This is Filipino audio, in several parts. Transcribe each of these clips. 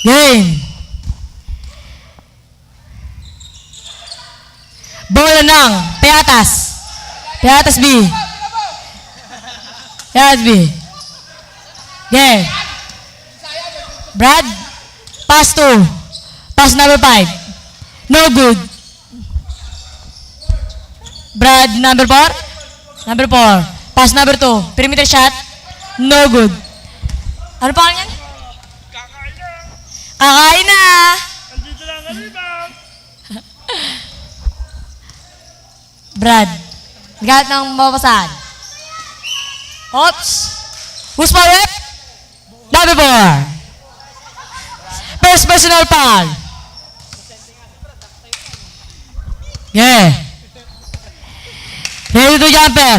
Game. Bola ng Peatas. Peatas B. Peatas B. Game. Brad. Pass 2. Pass number 5. No good. Brad number 4. Number 4. Pass number 2. Perimeter shot. No good. Ano pa yan? Kakain na. Andito lang ang rebound. Brad. Nagalit ng mapapasahan. Oops. Who's my rep? Number 4. First personal foul. Yeah. Ready to jumper.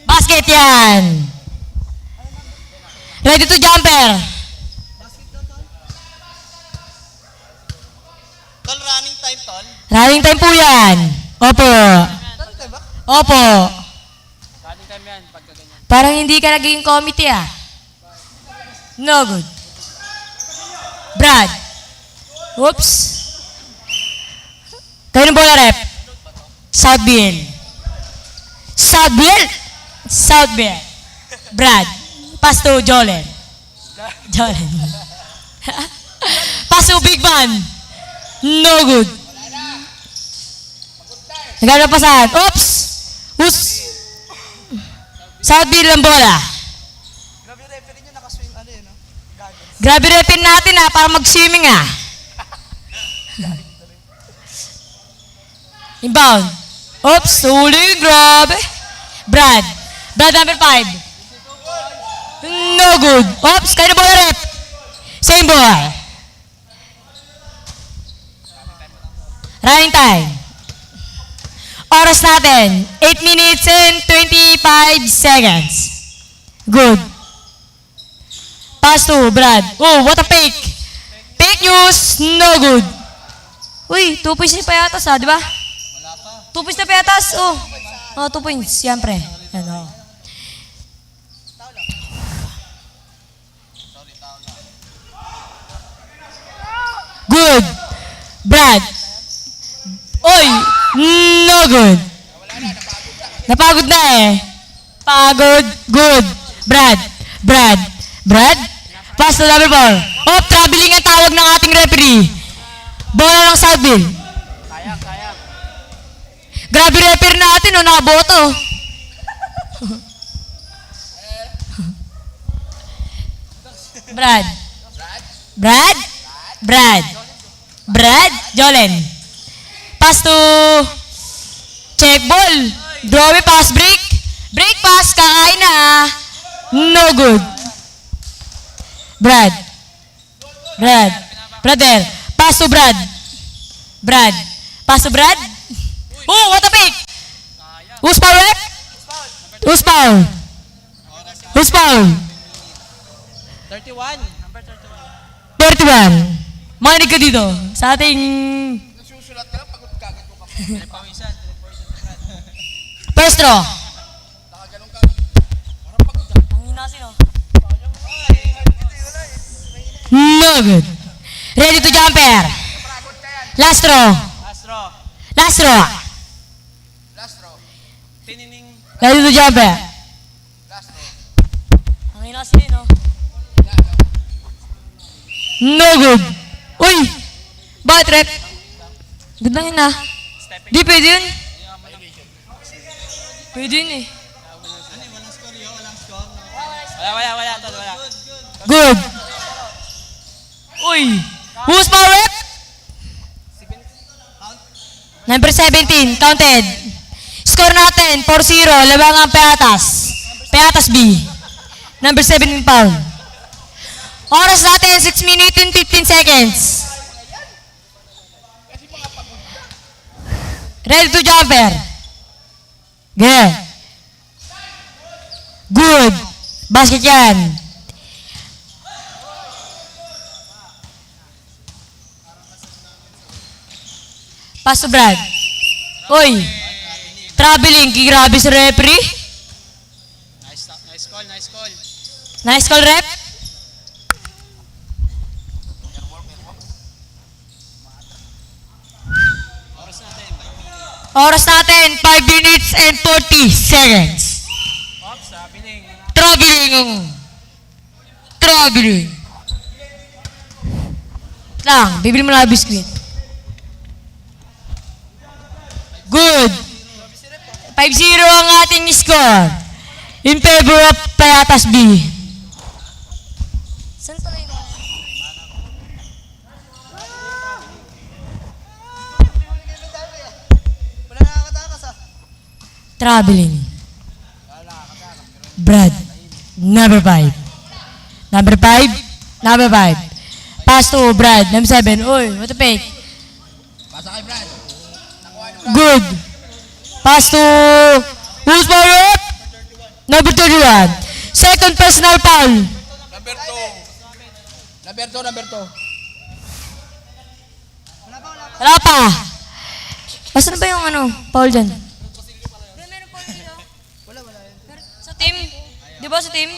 Basket yan. Ready to jumper. Tol, running time, tol. Running time po yan. Opo. Opo. Running time yan, pagka ganyan. Parang hindi ka naging committee ah. No good. Brad. Whoops. Kayo ng bola rep. Southbill. Southbill. Southbill. Brad. Pass to Jolen. Jolen. Pass to Big Man. No good. Nagano pasahan. Oops. Who's? Southbill ang bola. Grabe yung referee nyo, nakaswim, ano yun, no? Goggles. Grabe repin natin ah, para mag-swimming ah. Inbound. Oops, huli, grabe. Brad. Brad number 5. No good. Oops, kayo na bola rep. Same boy. Running time. Oras natin, 8 minutes and 25 seconds. Good. Pass to Brad. Oh, what a fake. Fake news. No good. Uy, 2 points na pa yatas ha, di ba? 2 points na pa yatas. Oh, 2 points. Siyempre. Ano. Good. Brad. Oy, no good. Napagod na eh. Pagod. Good. Brad. Brad. Brad. Pass to number 4. Oh, traveling ang tawag ng ating referee. Bola ng Southbill. Sayang, sayang. Grabe referee natin, oh, nakaboto. Brad. Brad. Brad. Brad. Jolen. Pass to check ball. Draw pass break. Break pass. Kakain na. No good. Brad. Brad. Brother. Pass to Brad. Brad. Pass to Brad. Oh, what a pick. Who's foul, rep? Who's foul? Who's foul? 31. 31. Makinig ka dito sa ating Nasusulat ka lang, pagod kagad ko kapag. Telepawisan. first draw. Nakaganong ka. Parang pagod ka. Ang hinasin, oh. No good. Ready to jumper. Last draw. Astro. Last draw. Last row. Tinining. Ready to jumper. Last row. Ang hinasin, oh. No good. Uy! Bakit, rep? Ganda yun, ah. Di, pwede yun. Pwede yun, eh. Wala, tol, wala. Good. Uy! Who's my rep? Number 17, counted. Score natin, 4-0, labangang Peatas. Peatas B. Number 17 foul. Oras natin, 6 minutes and 15 seconds. Ready to jumper. Yeah. Good. Basket yan. Pass to Brad. Uy. Traveling. Grabe si referee. Nice call, nice call. Nice call, rep. Oras natin, 5 minutes and 40 seconds. Ops, biling. Traveling. Lang, bibili mo na biscuit. Good. 5-0 ang ating score. In favor of Payatas B. Saan pala yung Wala nakakatakas ah. traveling? Brad. Number 5. Number 5. Pass to Brad. Number 7. Uy, what the fake? Pasa kay Brad. Good. Pass to who's for it? Number 31. Second personal foul. Number 2. Wala pa. Asan ba yung ano, foul dyan? Wala. Sa team? Di ba sa team?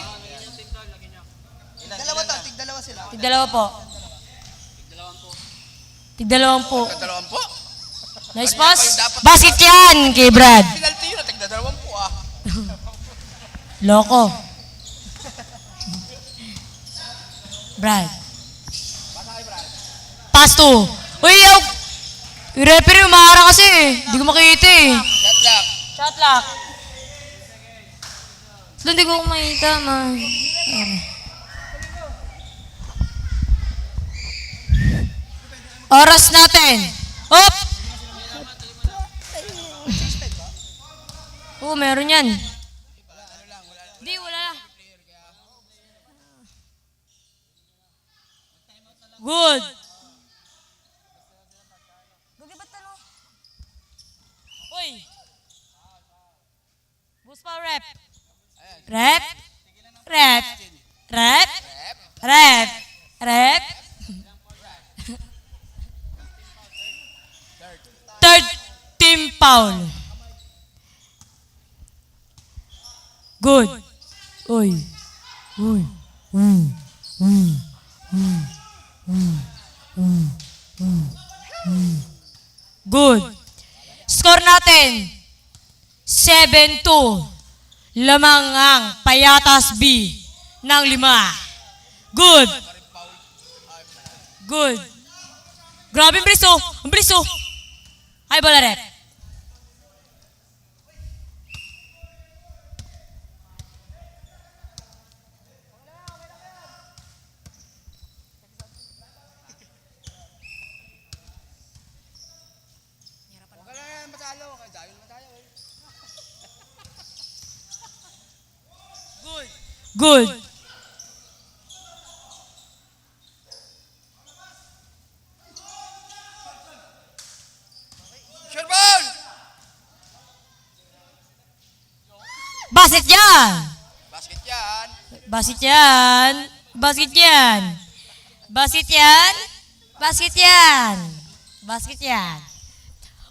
Dalawa to, tig-dalawa sila. Tig-dalawa po. Tig-dalawang po. Tig-dalawang po? Nice pass. Basket yan kay Brad. Penalty yun, tig-dalawang po ah. Loko. Brad. Pass to. Uy, yaw. Yung referee, umaharang kasi eh. Hindi ko makita eh. Shot lock. Doon di ko makita, man. Oras natin. Hop! Oo, meron yan. Hindi, wala lang. Good. Uy. Boost pa, rep. Rep. Third team foul. Good. Uy. Good. Score natin, 7-2. Lamang ang Payatas B ng 5. Good. Grabe, ang bilis oh. Ay, bola rep. Good. Sure ball! Basket yan. Basket yan. Basket yan.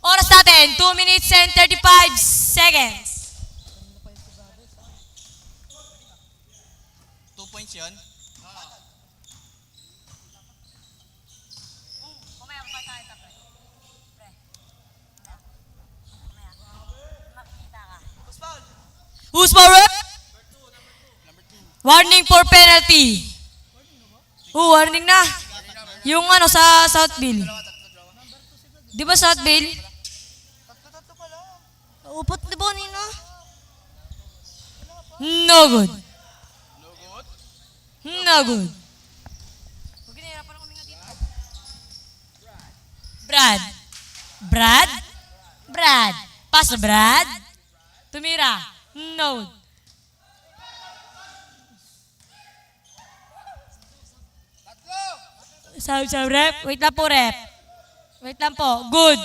Oras natin, 2 minutes and 35 seconds. 2 points yun. Who's power? Warning for penalty. Warning na. Yung ano sa Southville. Di ba Southville? Tatlo pa lang. Upot di ba nino? No good. Brad. Pass to Brad. Tumira. No. Sa rep. Wait lang po. Good.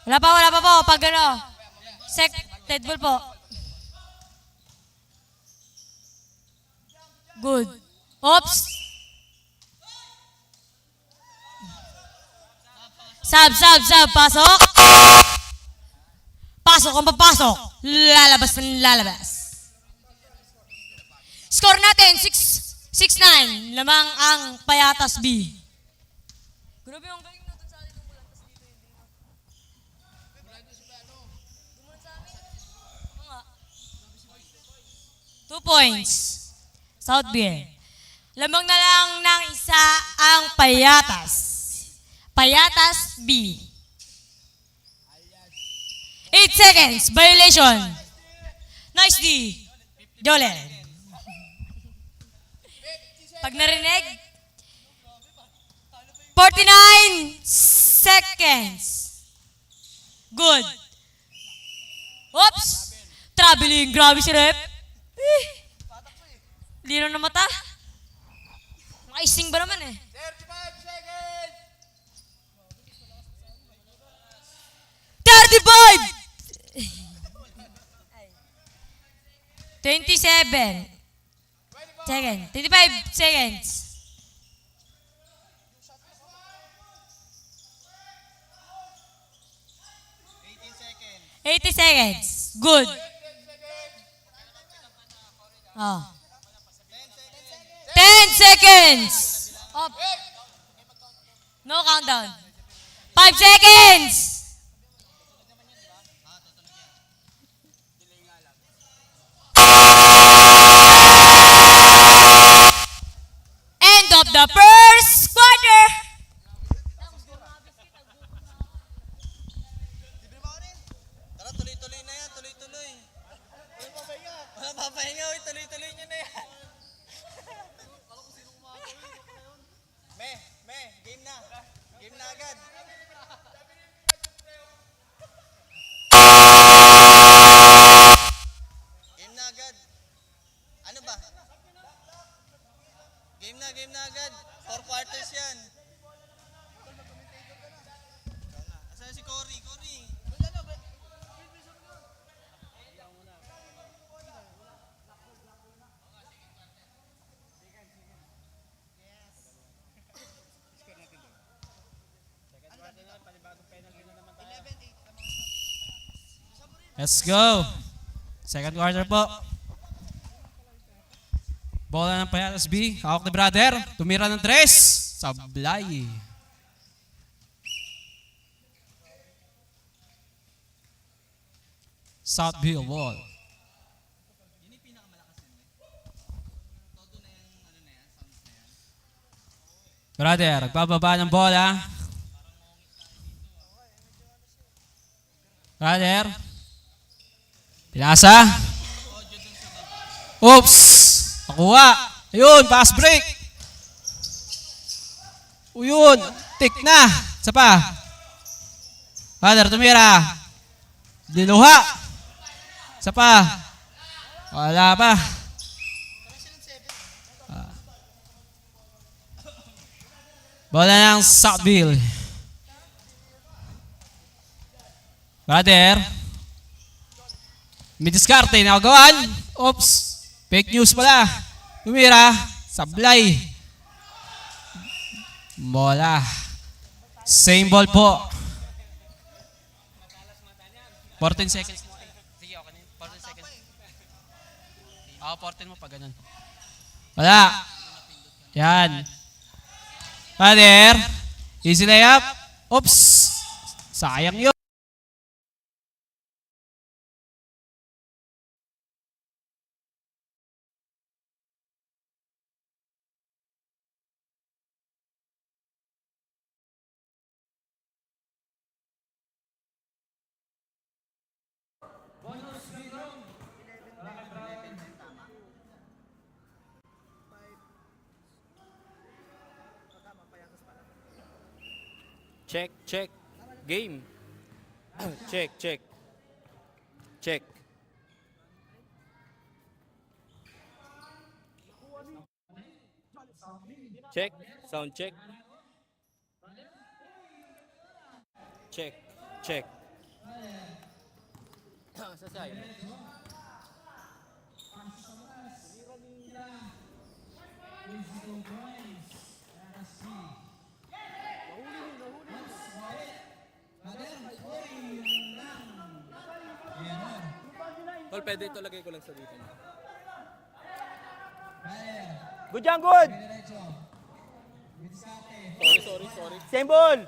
Wala pa po. Pag ano. Dead ball po. Good. Oops. Sab. Pasok. Pasok ang papasok. Lalabas. Score natin, 6 6-9. Lamang ang Payatas B. Grabe yung galing natin sa atin. 2 points. Southville. Lamang na lang ng isa ang Payatas. Payatas B. 8 seconds. Violation. Nice D. Jolen. Pag narinig, 49 seconds. Good. Oops. Traveling. Grabe si Rep. Lino na mata. Icing ba naman eh? 35 seconds! 35! 27 seconds. 25 seconds. 80 seconds. Good. Oh. 10 seconds. Up. No countdown. 5 seconds. End of the first quarter. Tara, tuloy-tuloy na yan, tuloy-tuloy. Walang papahinga, uy, tuloy-tuloy nyo na yan. Game na. Game na agad. Game na agad. Ano ba? Game na agad. 4 quarters yan. Asan si Cory? Cory. Let's go. Second quarter po. Bola ng Payatas B. Hawak ni brother. Tumira ng 3. Sablay. Southville ball. Brother, nagbababa ng bola. Brother. Pinasa. Oops. Nakuha. Ayun, pass break. Uyun, tik na. Isa pa. Brother, tumira. Diluha. Isa pa. Wala pa. Bola ng Southville. Brother. May diskarte, nakagawan. Oops. Fake news pala. Tumira. Sablay. Bola. Same ball po. 14 seconds mo. Sige, okay na. 14 seconds. Ako, 14 mo pa ganun. Wala. Yan. Brother. Easy layup. Oops. Sayang yun. Check, check. Game. Check, check. Check. Check. Sound check. Check, check. Sasaya. Tol, pwede ito lagay ko lang sa dito. Good yan, good. Sorry. Same ball.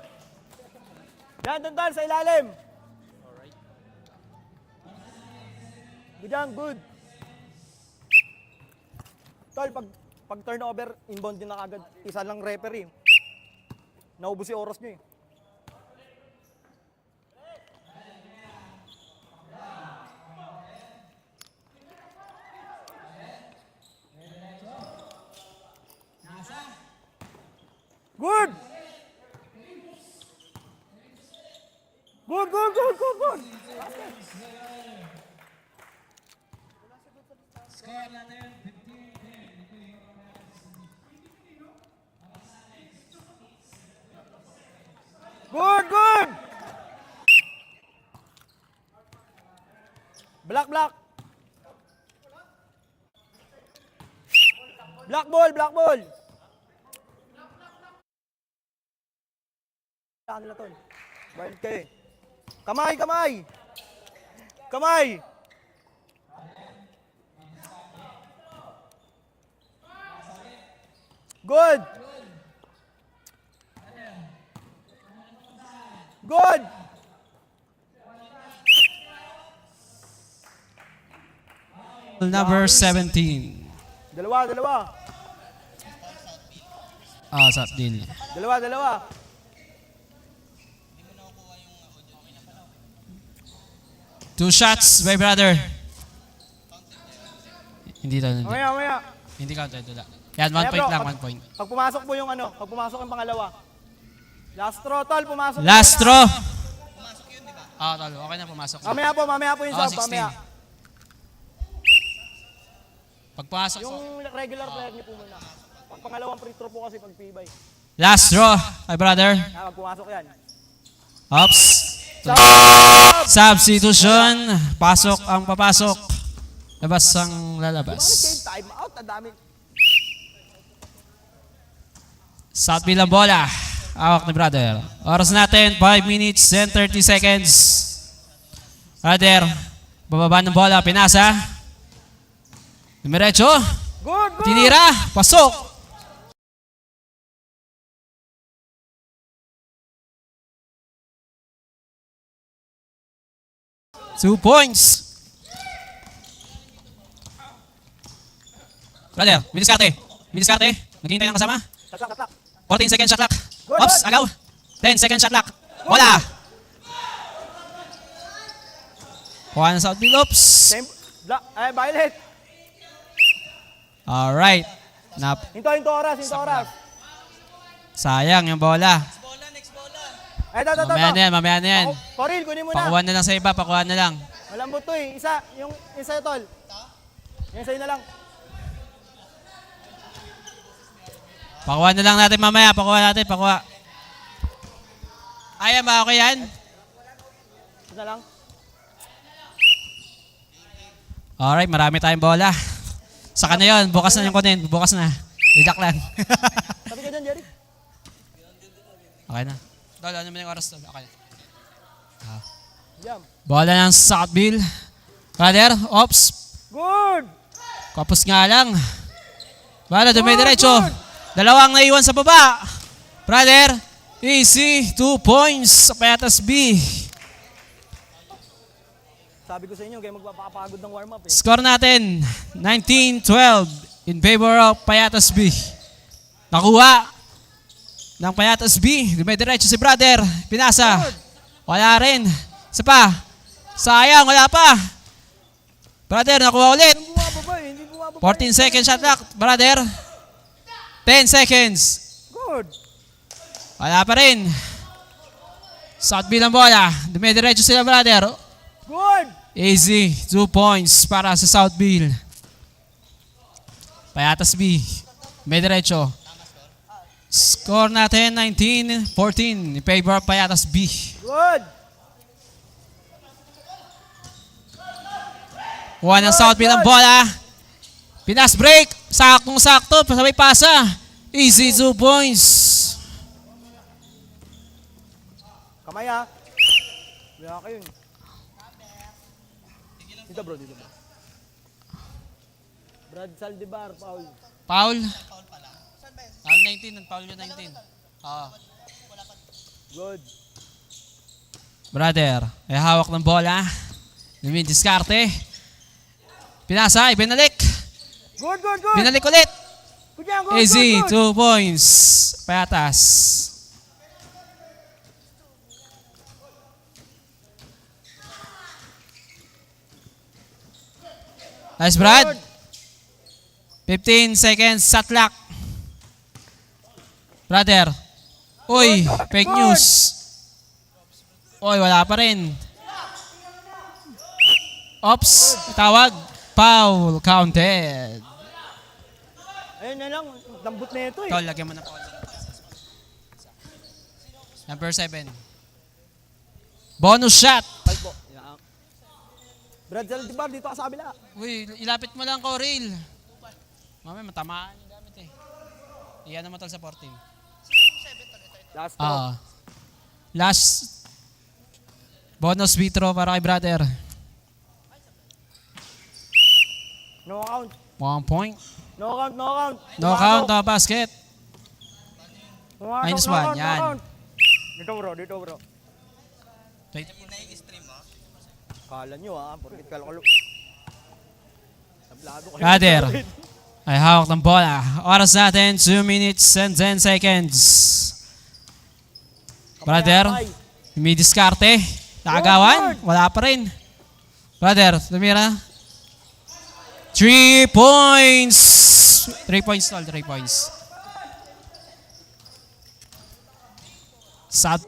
Yan, tandaan sa ilalim. Good yan, good. Tol, pag turnover, inbound din na kagad. Isa lang referee. Naubos yung oras nyo eh. Good! Good! Good! Black. Black ball. Saan nila tol? Wild kayo eh. Kamay! Good! Number 17. Dalawa. Southville. Dalawa. Two shots by brother. Hindi. Mamaya. Hindi counted. Wala. Yan, 1 Kaya, point bro, lang, pag- 1 point. Pag pumasok po yung pag pumasok yung pangalawa. Last throw, tol, pumasok. Last na. throw. Talo. Okay na, pumasok na. Mamaya po yung sub, 16. mamaya. Pag pumasok. Yung regular player niyo po muna. Pag pangalawang free throw po kasi pag pibay. Last throw by brother. Pag pumasok yan. Ops. Substitution. Pasok ang papasok. Labas ang lalabas. Time out, ang dami. Southville ang bola. Awak ni brother. Oras natin, 5 minutes and 30 seconds. Brother, bababa ng bola, pinasa. Dumiretso. Good! Tinira. Pasok. Two points. Brother, Miliskarte. Naghihintay ng kasama. Tatak. 14 second shot clock. Good, Oops, good. agaw. 10 second shot clock. Bola. Kuha ng Southville. Oops. Violet. Alright. Hinto oras. Sayang yung bola. Next bola. Mamaya na yan. Coril, kunin mo na. Pakuha na lang sa iba, pakuha na lang. Malambot to eh. Yung isa tol. Yung sa'yo na lang. Pakuha na lang natin mamaya, pakuha. Ayan ba, okay yan? Isa lang. Alright, marami tayong bola. Saka na yun, bukas na yung kunin, bukas na. Idak lang. Sabi ka dyan, Jerry. Okay na. Dol, ano naman yung oras to? Okay. Jam. Bola ng Southville. Brother, ops. Good! Kapos nga lang. Bola, dumidiretso. Dalawang naiwan sa baba. Brother, easy. 2 points sa Payatas B. Sabi ko sa inyo, kayo magpapakapagod ng warm-up eh. Score natin, 19-12 in favor of Payatas B. Nakuha ng Payatas B. Dumidiretso si brother. Pinasa. Wala rin. Isa pa. Sayang, wala pa. Brother, nakuha ulit. Hindi bumababa. 14 seconds shot clock, brother. 10 seconds. Good! Wala pa rin. Southville ang bola. Dumidiretso sila, brother. Good! Easy. 2 points para sa Southville. Payatas B. Dumidiretso. Score natin, 19-14 in favor of Payatas B. Good! Kuha ng Southville ang bola. Pinas break. Saktong-sakto. Sabay pasa. Easy 2 points. Kamay ha. Wala kayo. Dito bro. Brad Saldivar, Paul. Foul. 19, nag-foul yung 19. Oo. Good. Brother, ay hawak ng bola. Diskarte. Pinasa, ibinalik. Good, good, good. Binalik ulit. Good yan, good, Easy, good, good. 2 points. Payatas. Nice, Brad. 15 seconds, shot clock. Brother. Uy, fake news. Uy, wala pa rin. Ops, tawag. Foul, counted. Ayun na lang, lambot na ito eh. Ikaw, lagyan mo ng foul. Number 7. Bonus shot. Ay po. Brad, di ba dito ka sa kabila? Uy, ilapit mo lang, Coril. Mamaya, matamaan yung gamit eh. Iyan naman tol sa 14. Last throw. Last bonus free throw para kay brother. No count. 1 point. No count, no count. No count, no basket. No count, Minus no one, count, no yan. count. Dito bro, dito bro. Kala nyo porkit kalkulo. Tablado kayo. Brother, ay hawak ng bola. Oras natin, 2 minutes and 10 seconds. Brother, may diskarte. Nakagawan, wala pa rin. Brother, tumira. 3 points. 3 points tol, 3 points. Sad.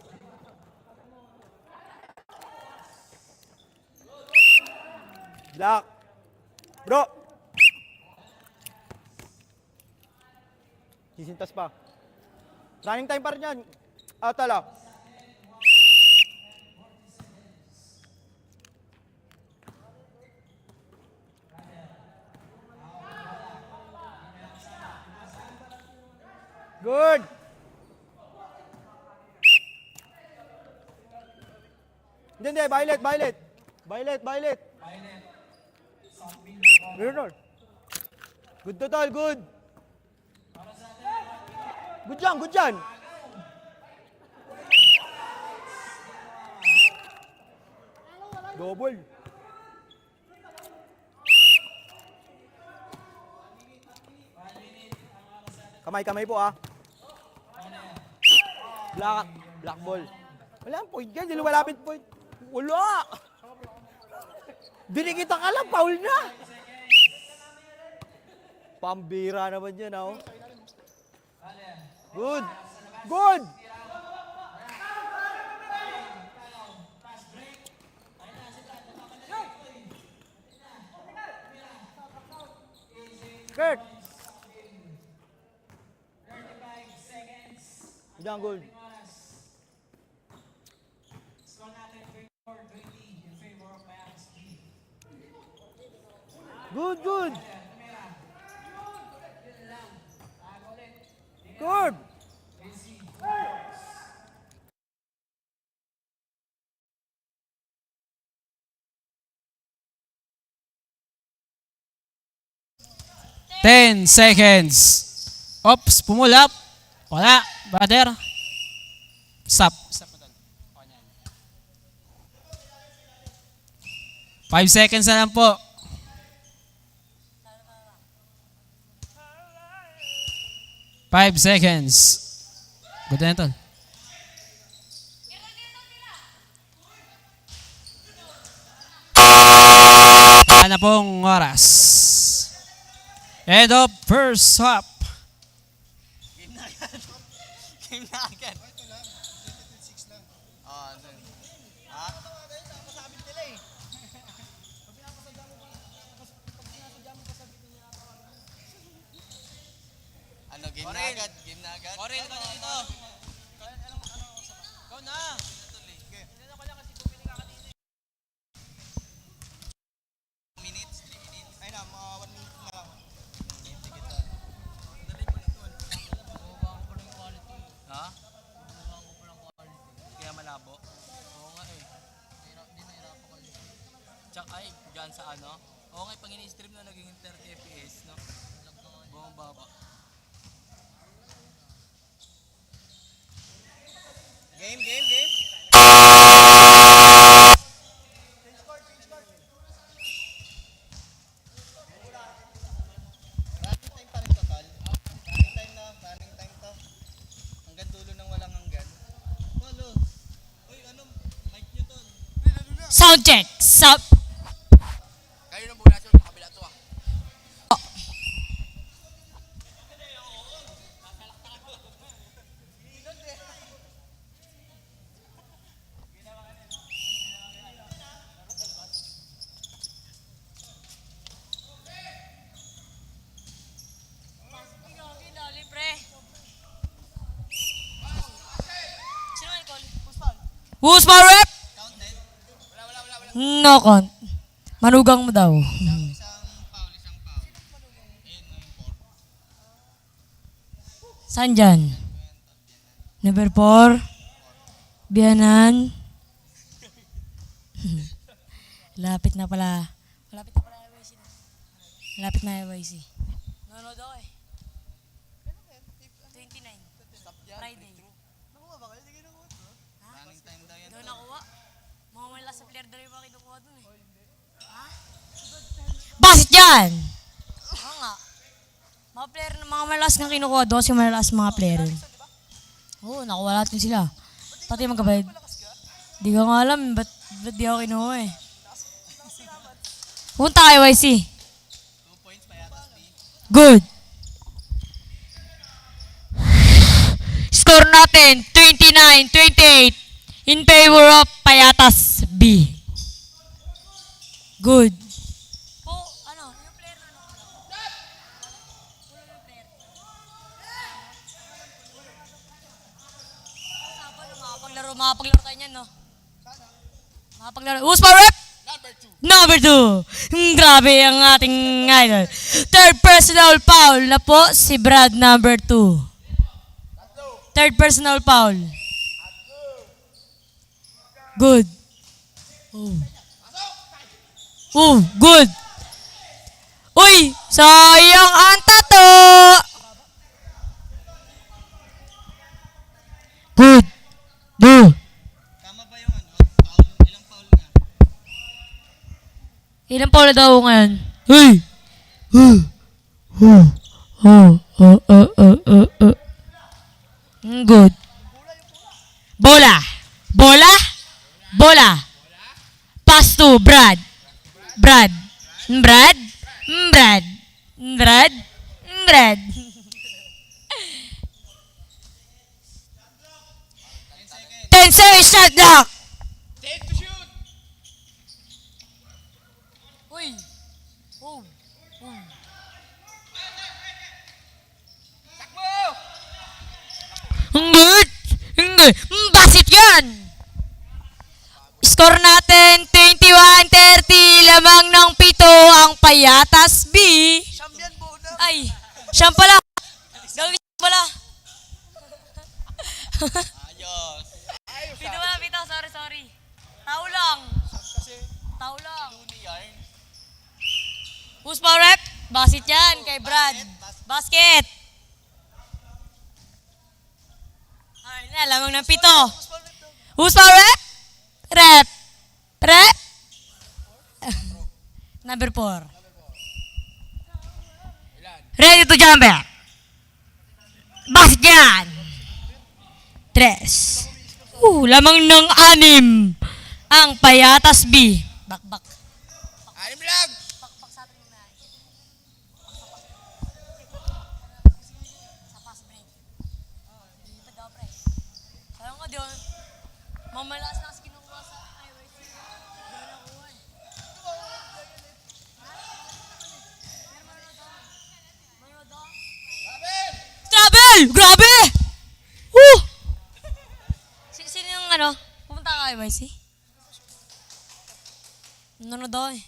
Black. Bro. Sisintas pa. Running time pa rin yan. Tala. Good. Hindi, violet, violet. Violet, violet. Good. Good total, good. Good yan, good yan. Double. Kamay po Black ball. Wala ang point yan, hindi lumalapit point. Wala! Dinikita ka lang, foul na! Pambira naman yan, Good! Good! Kurt! Diyan, good. Good, good. Good. Ten seconds. Ops, pumulap. Wala, brother. Stop. Stop mo doon. 5 seconds na lang po. 5 seconds. Good na ito. Wala na pong oras. End of first half. Game na agad. Game na agad. Masabit nila eh. Ano, game na agad? Game na agad? Orel, ka dito. Go na. Minutes, 3 minutes. Ay na, mga 1 minute na lang. Ha? Kaya malabo? Oo nga eh. Hindi nahirapan ko ulit. Tsaka ay, dyan sa ano? Oo nga, pag ini-stream na naging 30 FPS, no? Bumababa. Sound check. Kayo na muna sa kabila to ah. Who's my rep? No count. Manugang mo daw. Saan dyan? Number 4. Biyanan. Lapit na pala. Malapit na pala YC. Malapit na YC. Nanonood ako eh. 29. Friday. Running time daw yan. Doon nakuha. Mga wala sa player daw yung mga kinukuha doon eh. Ha? Basit yan! Oo nga. Mga player, mga malalas nga kinukuha doon kasi malalas mga player. Oo, nakuha lahat yun sila. Pati yung magkabayad. Di ko nga alam, ba't di ako kinuha eh. Punta kayo YC. 2 points Payatas B. Good. Score natin, 29-28 in favor of Payatas B. Good. Po, ano, yung player na Makapaglaro tayo niyan, no? Makapaglaro. Who's my rep? Number 2. Grabe ang ating idol. Third personal foul na po si Brad number 2. Third personal foul. Good. Good. Uy, sayang ang tato. Good. Tama ba yung ano? Foul? Ilang foul nga? Ilang foul na daw ngayon? Uy. Good. Bola. Pass to Brad. 10 seconds shot clock. Take to shoot! Uy. Good. Basit yan. Score natin, 21-30. Lamang ng 7 ang Payatas B. Champion muna! Ay, siyam pala. Gawin siyam pala. Ayos! Pito pala, pito. Sorry. Tao lang. Looney yarn. Who's power rep? Basit yan, kay Brad. Basket. Ay na, lamang ng 7. Who's power rep? Rep. Number 4. Ready to jumper. Basit yan. 3. Lamang ng 6 ang Payatas B. Bakbak. Anim lang! Bakbak sa atin muna. Sa fast break. Hindi pa daw, pre. Kaya nga doon, mamalas na kasi kinukuha sa highway. Doon nakuha eh. Travel! Grabe! Woo! Sino yung ano? Pumunta ka kay YC? Nanonood ako eh.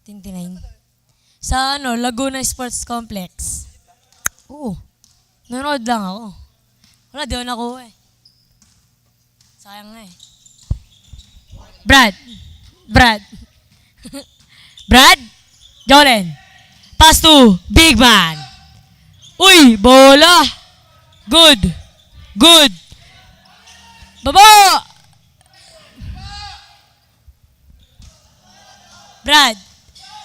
29. Sa ano, Laguna Sports Complex. Oo. Nanonood lang ako. Wala, di ako nakuha eh. Sayang nga eh. Brad. Jolen. Pass to Big Man. Uy, bola. Good. Baba! Brad.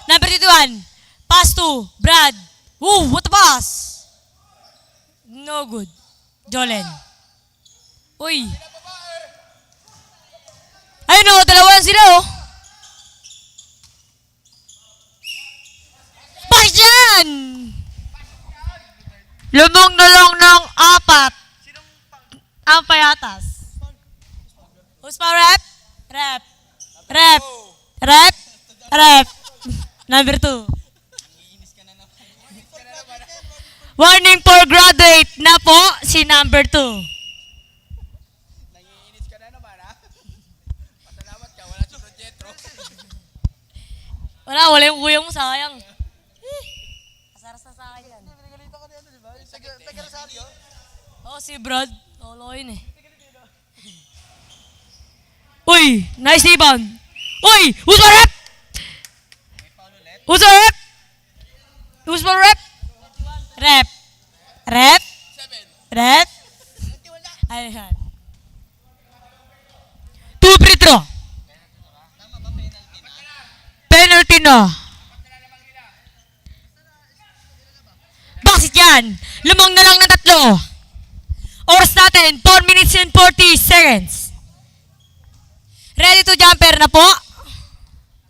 Number 21. Pass to Brad. Ooh, what a pass! No good. Jolen. Uy. Ayun o, dalawa sila oh. yan! Lumong na lang ng 4. Ang payatas. Who's pa rep? Rep. Rep. Rep. Rep. Number 2. Warning for graduate na po si number 2. Nangiinis ka na naman, ha? Pasalamat ka, wala si Projetro. Wala yung kuya mo, sayang. Kasaras na sa akin yan. Pinagalitan ka na ano, di ba? Taga Rosario? Oo, si Brad. Lolo yun eh. Uy! Nice rebound! Uy! Who's my rep? Who's my rep? Who's my rep? Rep. Rep. Rep. Ayan. 2 free throw. Penalty na. Bakit yan? Lumang na lang ng 3. Oras natin, 4 minutes and 40 seconds. Ready to jumper na po?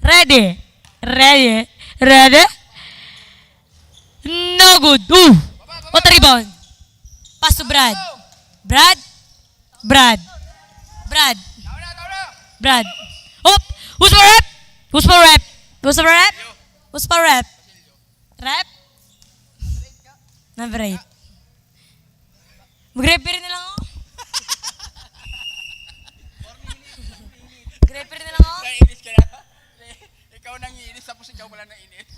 Ready? Ready? Ready? No good. What a rebound. Pass to Brad. Brad? Brad. Brad. Brad. Hop! Who's for rep? Who's for rep? Who's for rep? Who's for rep? Rep? Number 8. Mag-referee na lang ako. Mag-referee na lang ako. Naiinis ka na? Ikaw nangiinis, tapos ikaw wala naiinis.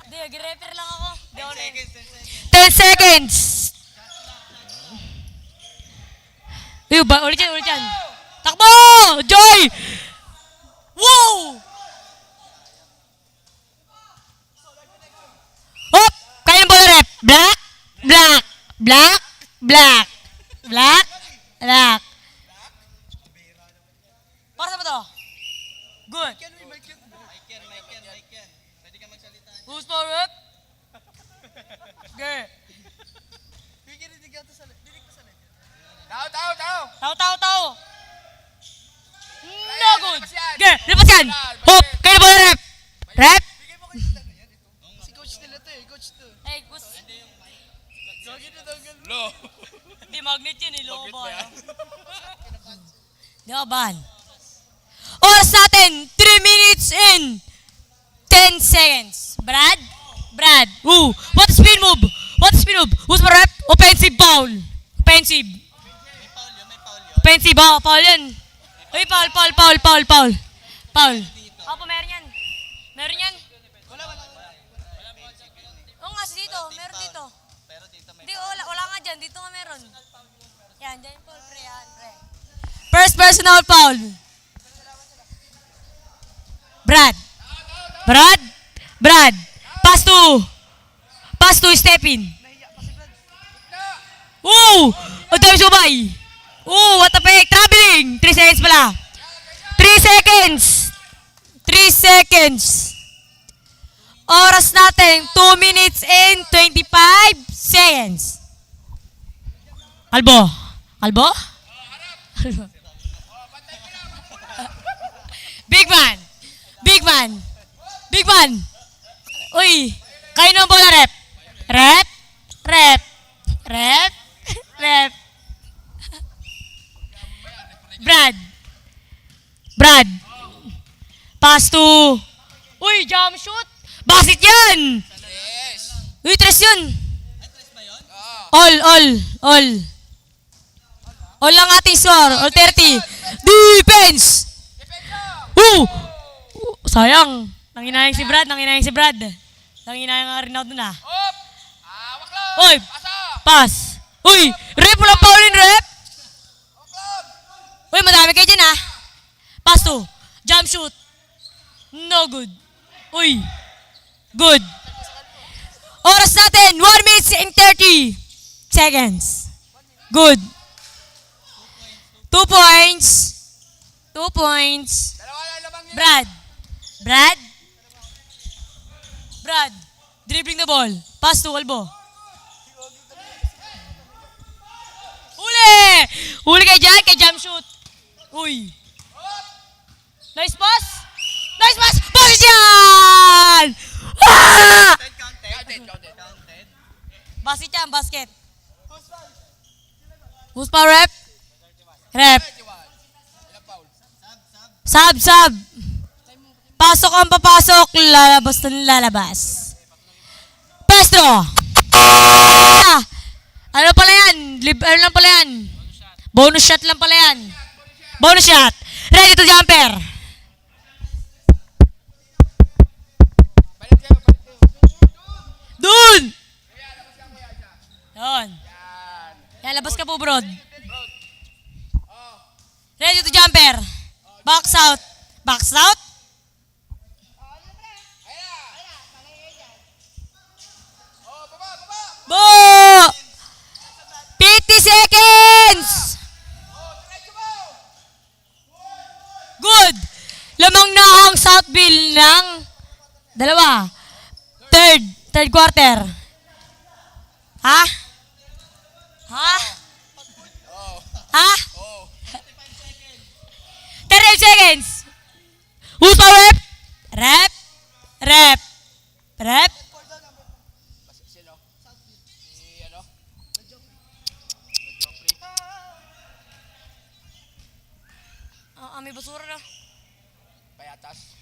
Hindi, mag-referee lang ako. 10 seconds. 10 seconds. Ulit yan. Takbo! Joy! Wow! Hop! Kaya ng bola rep. Black, black, black, black, black, black. Para sa ba to? Good. Mike yan. Pwede ka magsalita. Who's for rep? Good. Dinig ka sa Tao. Tao. No good. Good. Lipas yan. Hop! Kaya ng bola rep. Rep. Bigay mo kayo sa yan. Si coach nila to eh. Coach to. Hey, Gus. Gagi na daw ganun. Lo. Hindi magnet yun eh. Loko Magnet ba yan? Di ba ban? Oras natin, 3 minutes and 10 seconds. Brad? What a spin move? Who's my rep? Offensive foul. Offensive. May foul yun. Offensive, foul yan. Uy, foul. Opo, meron yan. Wala. Oo nga, dito. Meron dito. Pero dito may Hindi, wala nga dyan. Dito nga meron. Yan, dyan foul, pre. First personal foul. Brad. Pass to Stepin. Ang dami subay. What a fake. Traveling. 3 seconds pala. 3 seconds. Oras natin, 2 minutes and 25 seconds. Albo. Big man. Uy, kayo ng bola rep. Brad. Pass to. Uy, jump shoot. Basit yan. Yes. Uy, tres yun. Ay, tres ba yun? All lang ating score. All 30. Defense. Sayang. Nanginayang si Brad. Nanginayang nga rin ako dun ah. Hawak lang. Uy, pass. Uy, rep, walang foulin, rep. Uy, madami kayo dyan ah. Pass to. Jump shoot. No good. Uy, good. Oras natin, 1 minute and 30 seconds. Good. 2 points. Dalawa lang lamang nila. Brad, dribbling the ball. Pass to Albo. Huli kay Jan, kay jump shoot. Uy. Nice pass. Bakit yan? Ah! lang, basket. Who's pa rep? Rep. Sub. Pasok ang papasok, lalabas na lalabas. Pestro! Ano pala yan? Ano lang pala yan? Bonus shot lang pala yan. Bonus shot. Ready to jumper. Dun! Yun. Lalabas ka po, brod. Ready to jumper. Box out. Box out. Bo! 50 seconds! Good! Lamang na ang Southville ng dalawa. Third quarter. Ha? Ha? Ha? 30 seconds. Who's pa rep? Rep. Rep. Rep. May basura na. Payatas.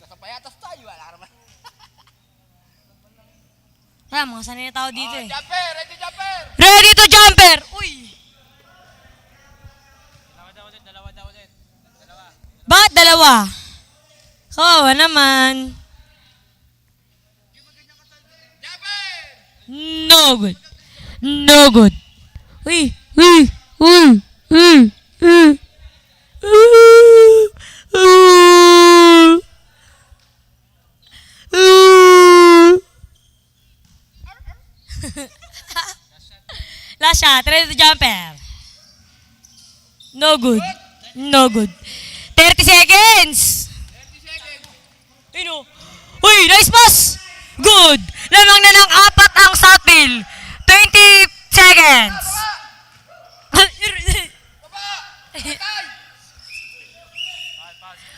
Nasa payatas tayo, wala naman. Mga sanay na tao dito eh. Jumper! Ready jumper! Ready to jumper! Uy! Dalawa ulit. Bakit dalawa? Kawawa naman. No good. No good. Uy! Uy! Uy! Uy! Uy! Last shot, ready to jumper. No good. No good. 30 seconds. Uy, nice pass. Good. Lamang na ng 4 ang Southville. 20 seconds.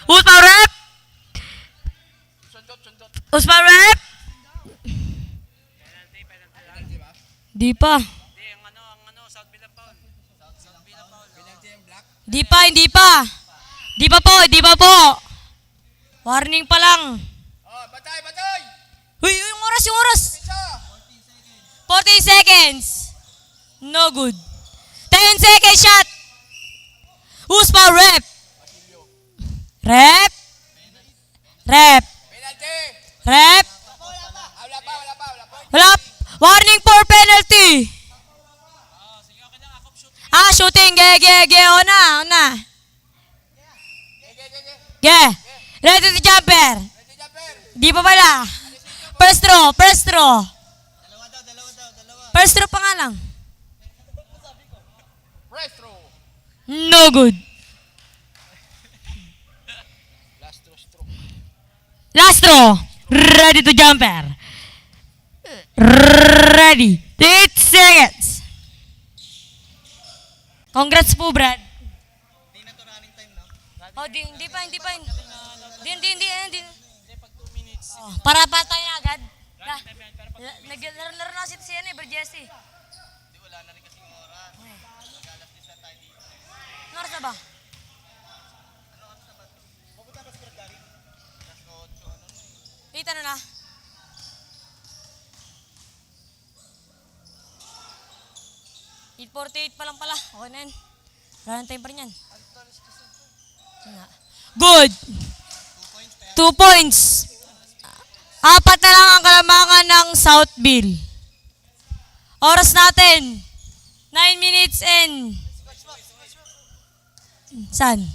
Who's pa rep? Who's pa rep? Di pa. Di pa, hindi pa. Di pa po. Warning pa lang. Oh, batay! Uy, yung oras. 40 seconds. No good. 10 seconds shot. Who's pa rep? Rep. Penalty! Rep. Wala pa. Wala. Warning for penalty. Shooting. Ge. Ona. Ge. Ready to jumper. Ready jumper! Di pa pala. First throw. Dalawa. First throw pa nga lang. Press throw! No good. Last throw. Ready to jumper. Ready. 8 seconds. Congrats po, Brad. Hindi na to running time, no? Oh, hindi pa. Hindi. Oh, para pa tayo na agad. Naglaro na kasi si Berjesi. Hindi, wala na rin kasing oras. Nagalas din sa tayo dito. Ano oras na ba? Pupunta ba si Brad Gary? Alas 8, Wait, ano na? $8:48 pa lang pala. Okay na yan. Wala time pa rin yan. Good. 2 points. 4 na lang ang kalamangan ng Southville. Oras natin. 9 minutes and... Saan?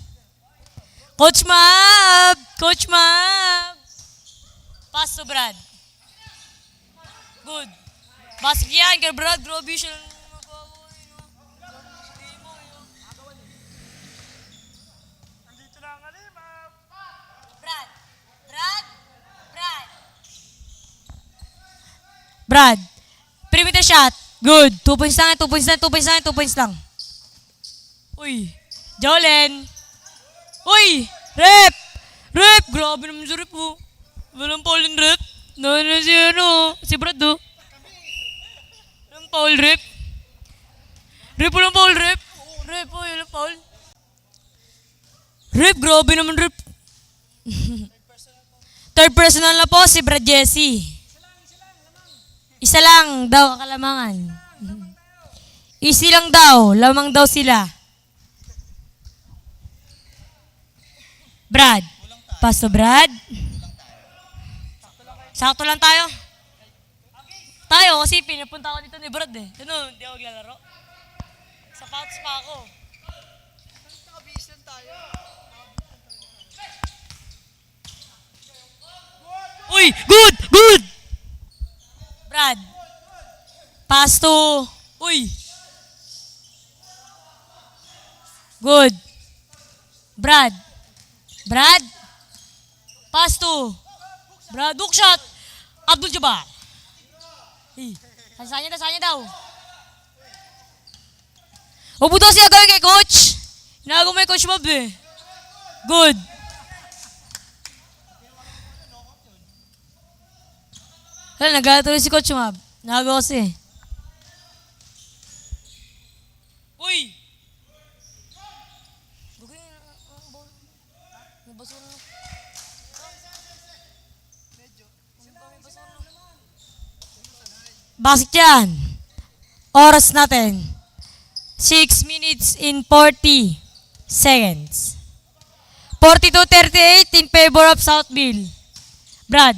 Coach Mab! Pass to Brad. Good. Basket yan, kay Brad. Grabe siya. Brad. Perimeter shot. Good. 2 points lang. Uy. Jolene. Uy. Rep. Grabe naman si Rep po. Walang Paulin Rep. Si Brad do. foul, rep. Rep, walang foul, rep. Rep, oh, walang foul. Rep, grabe naman, rep. Third personal na po, si Brad Jesse. Isa lang daw kalamangan. Easy lang daw, lamang daw sila. Brad. Pass to Brad. Sakto lang tayo. Tayo kasi pinapunta ako dito ni Brad eh. Ano, hindi ako maglalaro. Sapatos pa ako. Uy, good, good. Brad. Pass to. Uy. Good. Brad. Brad. Pass to. Brad, hook shot. Abdul Jabbar. Tasanya daw. Huwag mo daw siya gawin kay coach. Inago mo yung coach Bob eh. Good. Hala, nagatuloy si coach Bob. Nagawa kasi. Uy! Basik yan. Oras natin. 6 minutes in 40 seconds. 42-38 in favor of Southville. Brad.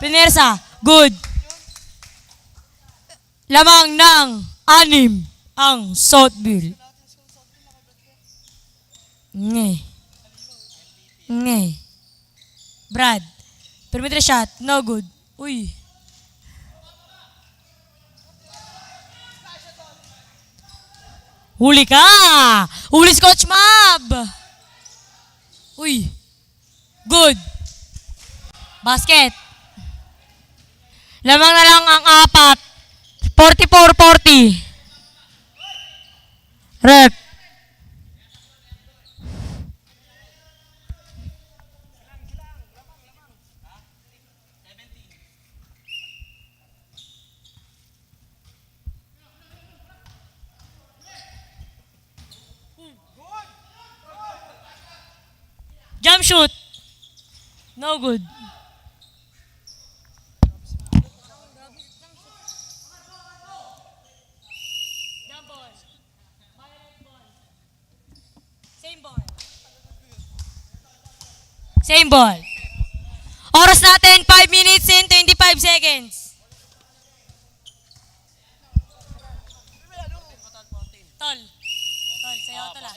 Pinersa. Good. Lamang ng 6 ang Southville. Nge. Brad. Perimeter shot. No good. Uy. Huli ka! Huli si Coach Mab! Uy. Good. Basket. Lamang na lang ang 4. 44-40. Rep. Jump shoot. No good. Jump ball. Same ball. Same ball. Oras natin, 5 minutes and 25 seconds. Tol, sayo tol ah.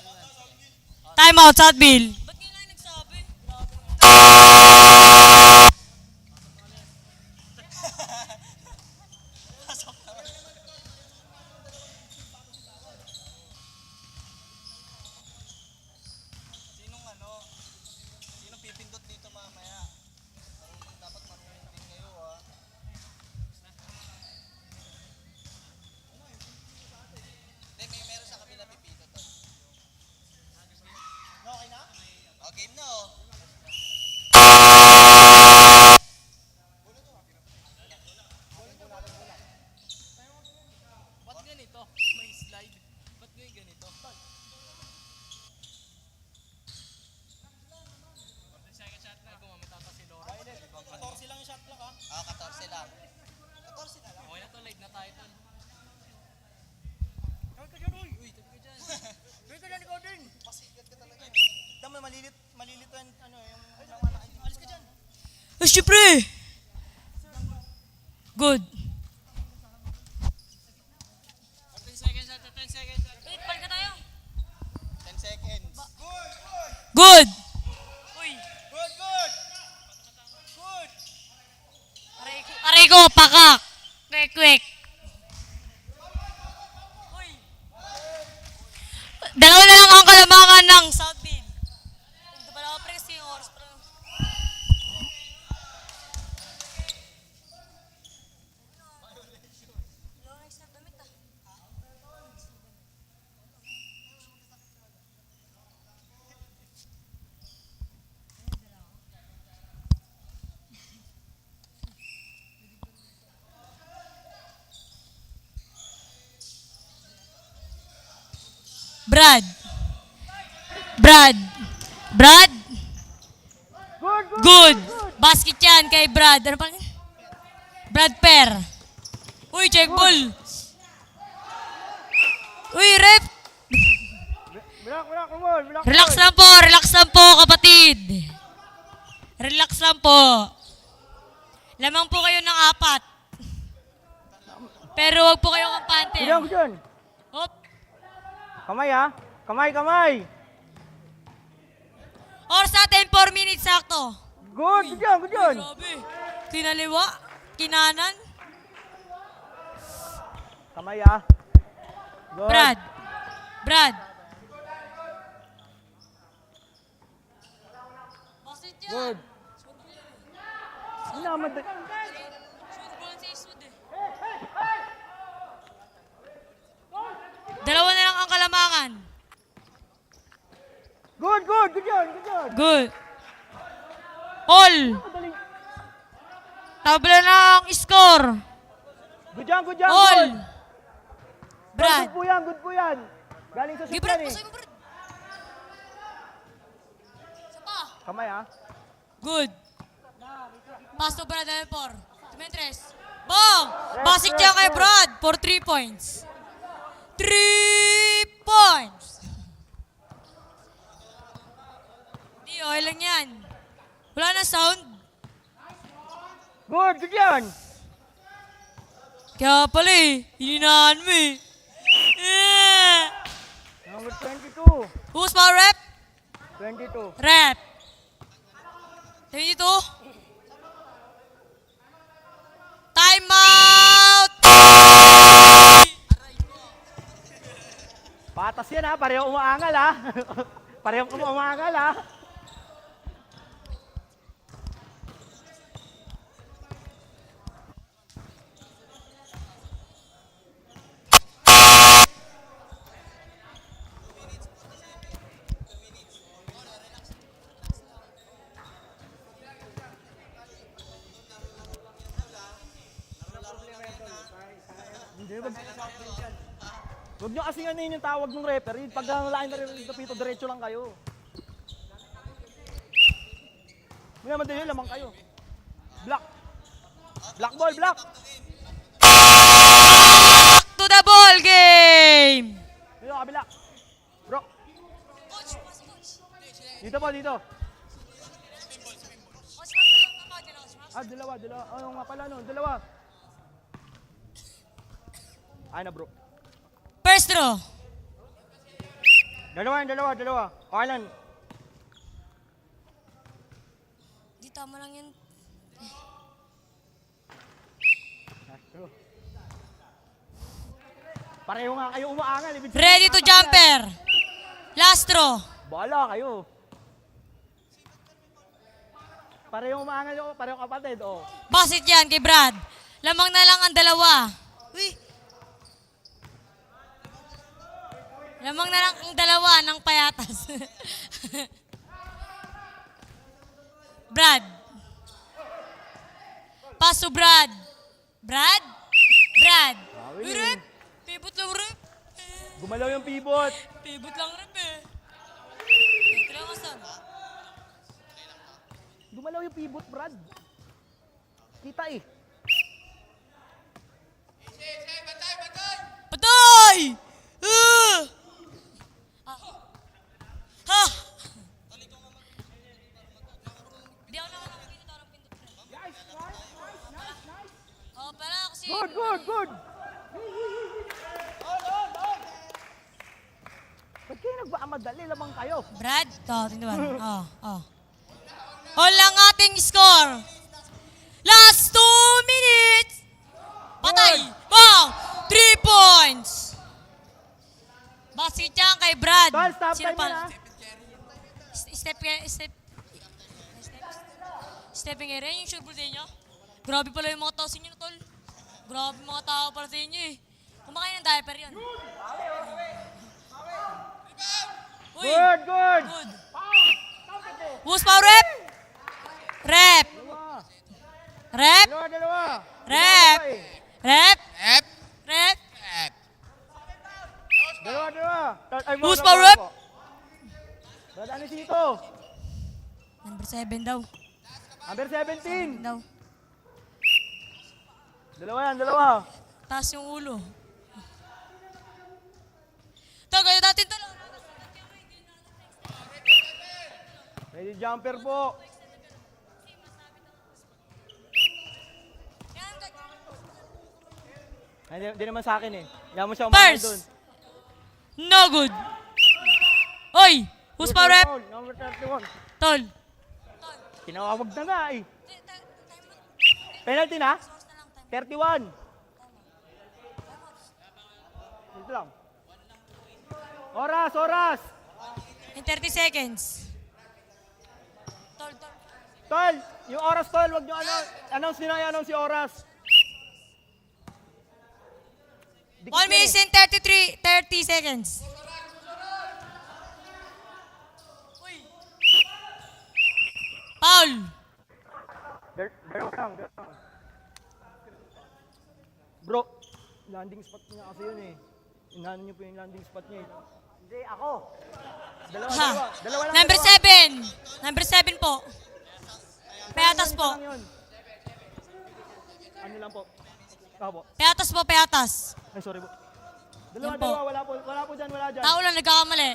Time out, Southville. Ba't ngayon lang nagsabi? Sinong pipindot dito mamaya? Dapat marunong din kayo ah. Meron sa kabila pipindot. Okay na? Oh, game na oh. Ba't ganito? May slide. Ba't ganito? 14 lang yung shot clock ha? Ah, 14 lang. 14 na lang? Okay na to, late na tayo tol. Tawag ka dyan, uy! Uy, tabi ka dyan. Tabi ka dyan, ikaw din! Pasigat ka talaga. Dami, malilit yung ano, yung anak. Alis ka dyan! Siyempre! Good. 10 seconds na to, 10 seconds. Wait, pal ka tayo. 10 seconds. Good. Uy. Good, good! Good! Aray ko, pakak. Quick. Uy. Dalawa na lang ang kalamangan ng Southville. Ito pala ako pre kasi yung oras pa lang. Brad. Brad. Brad. Good, good. Good. Basket yan kay Brad. Ano pa? Brad Per. Uy, check ball. Uy, rep. Block, come on. Block. Relax lang po, kapatid. Relax lang po. Lamang po kayo ng 4. Pero wag po kayo kampante. Good yan. Hop. Kamay ha. Kamay. Oras natin, 4 minutes sakto. Good yan. Grabe. Kinaliwa. Kinanan. Kamay ha. Good. Brad. Basit yan. Good. Hindi naman. Shoot ball sa isud eh. Dalawa na lang ang kalamangan. Good yan. Good. All. Tabla na ang score. Good yan. All. Good. Brad. Good po yan. Galing sa Sige, shoot Brad. yan eh. Pasay mo, Brad. Isa pa. Kamay ha. Good. Pass to Brad level 4. Demetres. Bong! Basic niya kay Brad for 3 points. 3 points! Di, okay lang yan. Wala na sound. Good yan. Kaya pala eh, hininahan mo eh. Number 22. Who's power rep? 22. Rep. 22. Time out! Patas yan ha. Parehong umaangal ha. Parehong umaangal ha. Huwag nyo kasi ano yung tawag ng referee. Pag ang line na rin dito, diretso lang kayo. May naman din yun, lamang kayo. Block. Block ball, block. To the ball game! Dito, kabila. Bro. Dito po, dito. Dalawa. Ano nga pala no, dalawa. Ay na bro. First row. Dalawa. Kanan. Di tama lang yan. Pareho nga kayo umaangal. Ready to jumper. Last row. Bahala kayo. Pareho umaangal yun, pareho kapatid. Oh. Basit yan kay Brad. Lamang na lang ang dalawa. Uy. Lamang na lang ang dalawa ng payatas. Brad. Pass to Brad. Brad. Uy, rep. Pivot lang, rep. Gumalaw yung pivot. Pivot lang, rep eh. Ito lang asan. Gumalaw yung pivot, Brad. Kita eh. Patay! Ha! Hindi ako nakakapindot, parang pindot. Oh, pala kasi... Good. Ba't kayo nagmaamadali? Lamang kayo. Brad, tingnan. Oh. All ang ating score. Last 2 minutes. Patay. Bang! 3 points. Basket yan kay Brad. Tol, stop Sino time pa? yan ha. Stepping area, yung shoot ball sa inyo. Grabe pala yung mga tao sa inyo, tol. Grabe mga tao pala sa inyo eh. Kumakain ng diaper yan. Uy, Good. good. Who's power rep? Rep. Dalawa. Rep. eh. Rep. Ep. Rep. Ep. Dalawa. Who's power up? Brad Anisito. Number 7 daw. Number 17. Daw. Dalawa yan, dalawa. Taas yung ulo. Ito, gaya natin ito. Ready jumper po. Ay, di naman sa akin eh. Yan mo siya umangal doon. First. No good. Oy! Who's power up? Number 31. Tol. Tinawag na nga eh. Penalty na? 31. Dito lang. Oras, oras. In 30 seconds. Tol. Tol, yung oras tol, wag nyo announce nyo na i-announce yung oras. 1 minute and 30 seconds. Foul. Dalawa lang. Bro, landing spot niya kasi yun eh. Inaano niyo po yung landing spot niya eh. Hindi, ako. Dalawa Ha. lang. Number dalawa. 7. Number 7 po. Peatas po. Isa lang yun. Ano lang po. Ako po. Peatas po, peatas. Ay, sorry po. Yan po. Dalawa, wala po dyan, wala dyan. Tao lang nagkakamali.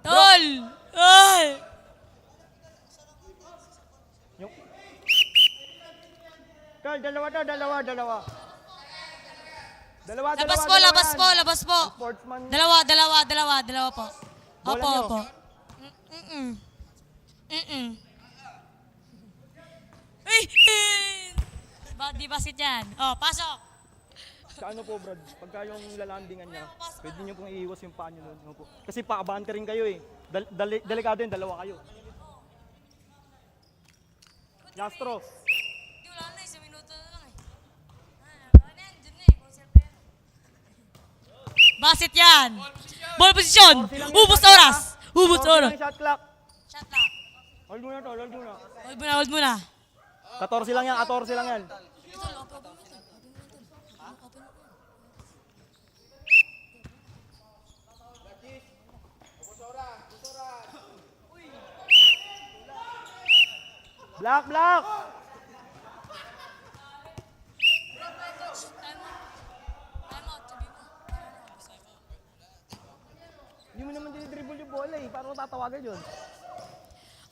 Tol! Ay! Yung... Tol, dalawa. Labas po, labas po, labas po. Sportsman. Dalawa po. Bola Opo, niyo. opo. Ay! Di basket yan. Oh, pasok. Sa ano po, Brad, pagka yung lalandingan niya, pwede niyo pong iiwas yung paa niyo doon. Ano po. Kasi paabante rin kayo eh. Delikado yun, dalawa kayo. Lastro. Di wala na, 1 minuto na lang eh. Dyan na eh, conserve yan. Basket yan. Ball position. Ubus oras. Ubus oras. Shot clock. Shot lang. Hold muna to, hold muna. Hold muna. 14 lang yan. Block! Hindi mo naman dinidribble yung bola eh. Paano tatawagan yun?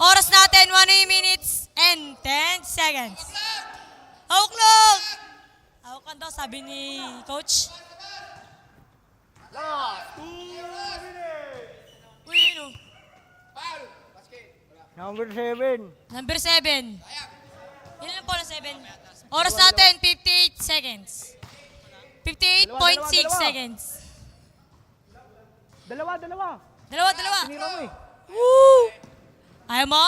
Oras natin, 1 minutes and 10 seconds. Hawak lang! Hawakan daw, sabi ni coach. Last 2 minutes! Uy, yun o. Number 7. Number 7. Ilan po na 7? Oras natin, 58 seconds. 58.6 seconds. Dalawa. Dalawa. Tinira mo eh. Woo! Ayaw mo?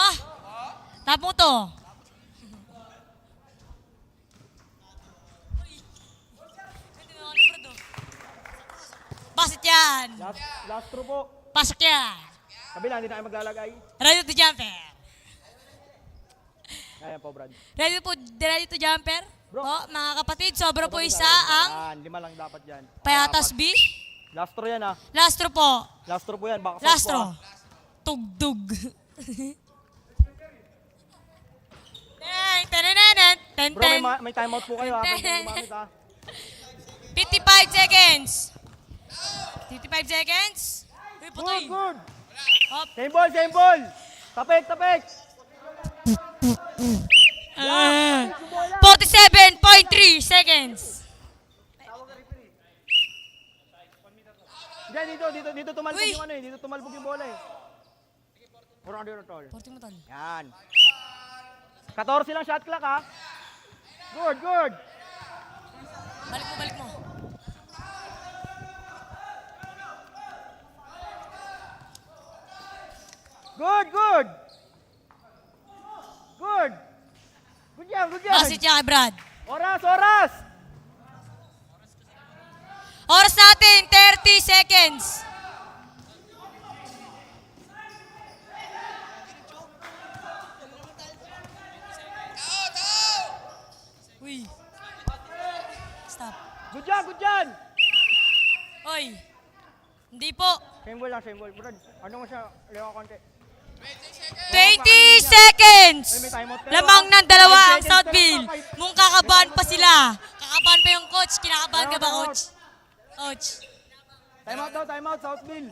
Tap mo to. Pasok yan. Last throw po. Pasok yan. Kabila, hindi na kayo maglalagay. Ready to jumper. Ayan po, Brad. Ready to jumper? Bro. Po, mga kapatid, sobra po isa ang 5 lang dapat yan. Payatas B. Last throw yan ah. Lastro po. Last throw po yan. Baka Lastro. Tugdug. Ten. Bro, may timeout po kayo ha. Pwede gumamit ha. 55 seconds. 55 seconds. Uy, putoy. Good. Hop. Same ball. Tapik. 47.3 seconds. Diyan, dito tumalbog Uy. yung ano eh. Dito tumalbog yung bola eh. Kurang dito, tol. 40 mo tol. Yan. 14 lang shot clock ha. Good. Balik mo. Good. Good yan. Basit niya kay Brad. Oras. Oras natin, 30 seconds. Uy. Stop. Good yan. Oy. Hindi po. Same ball lang, same ball. Brad, ano mo siya? Lewa konti. 20 seconds! Ay, may timeout kayo, Lamang ah. ng dalawa 5 ang seconds Southville. na lang, 5. Mung kakabahan pa sila. Kakabahan pa yung coach. Kinakabahan ka ba, Timeout, coach? Coach. Timeout daw, timeout, Southville.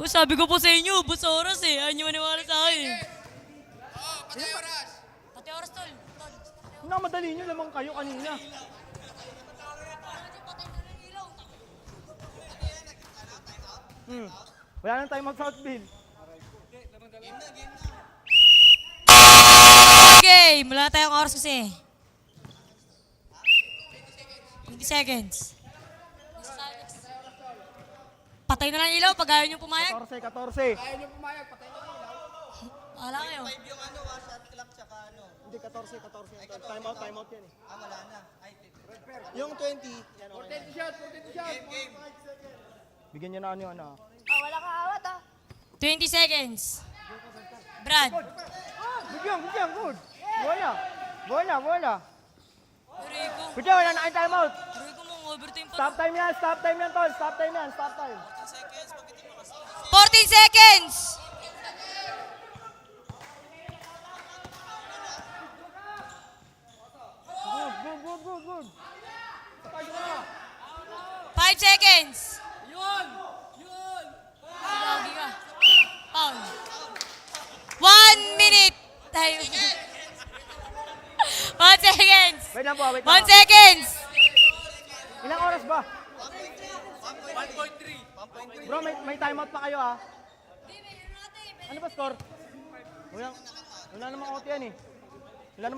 Sabi ko po sa inyo, bus oras eh. Ayaw nyo maniwala sa akin. Pati oras, tol. Madali nyo lamang kayo kanina. Wala nang timeout, Southville. Game! Wala tayong oras kasi. 20 seconds. Patay na lang ilaw pag ayaw nyo pumayag. 14. Wala kayo. Hindi, 14. Timeout yan eh. Wala na. Yung 20. Yan, okay. 40 shot. Bigyan nyo na ano yun. 20 seconds. Brad. Bigyan, good. Bola. Rico. Bigyan, wala na kayong timeout. Rico mong overtime pa. Stop time yan, tol. Stop time. 14 seconds. Good. 5 seconds. Lagi ka. Foul. 1 minute. Tayo. 1 seconds. Wait lang po. 1 seconds. Ilang oras ba? 1.3. Bro, may timeout pa kayo ah. Ano ba score? Wala namang OT yan eh. Tune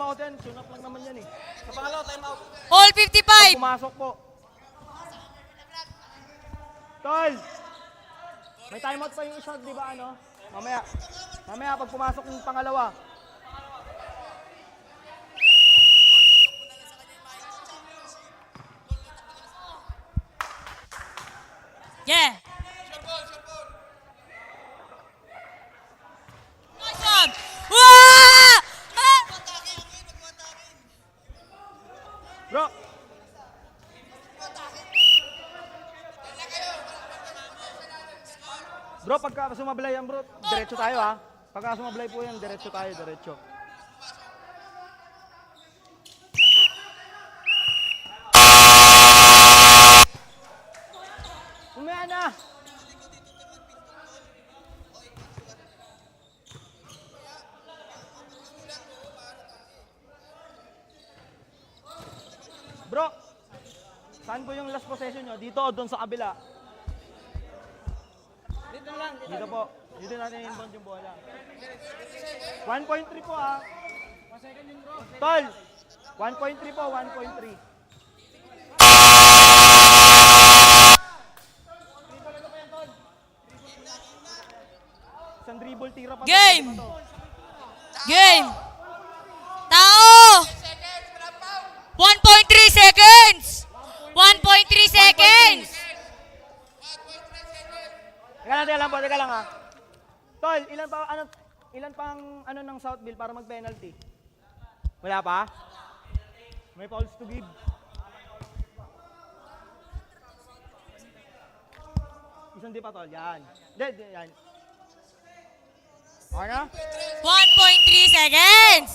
up lang naman yan eh. Sa pangalaw, timeout. All 55. Pumasok po. Tol! May timeout pa yung shot, di ba ano? Mamaya pag pumasok yung pangalawa. Yeah. Nice one. Wah! Ah! Bro! Bro, pagka sumablay yan bro, diretso tayo ha. Pagka sumablay po yan, diretso tayo. Umaya na! Bro, saan po yung last possession nyo? Dito o doon sa kabila? Dito po. Dito natin inbound yung bola. 1.3 po ah. Tol! 1.3 po, 1.3. Isang dribble tira pa. Game! Game! Tao! 1.3 seconds! 1.3 seconds! Teka lang ha. Tol, ilan pang ano ng Southville para mag-penalty? Wala pa? May fouls to give. Isang di pa tol, yan. Yan. Okay na? 1.3 seconds!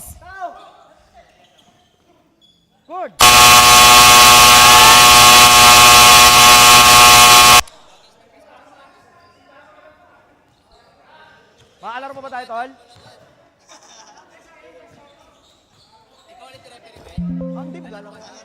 Good! Makakalaro pa ba tayo, tol? Ang deep, gano'n.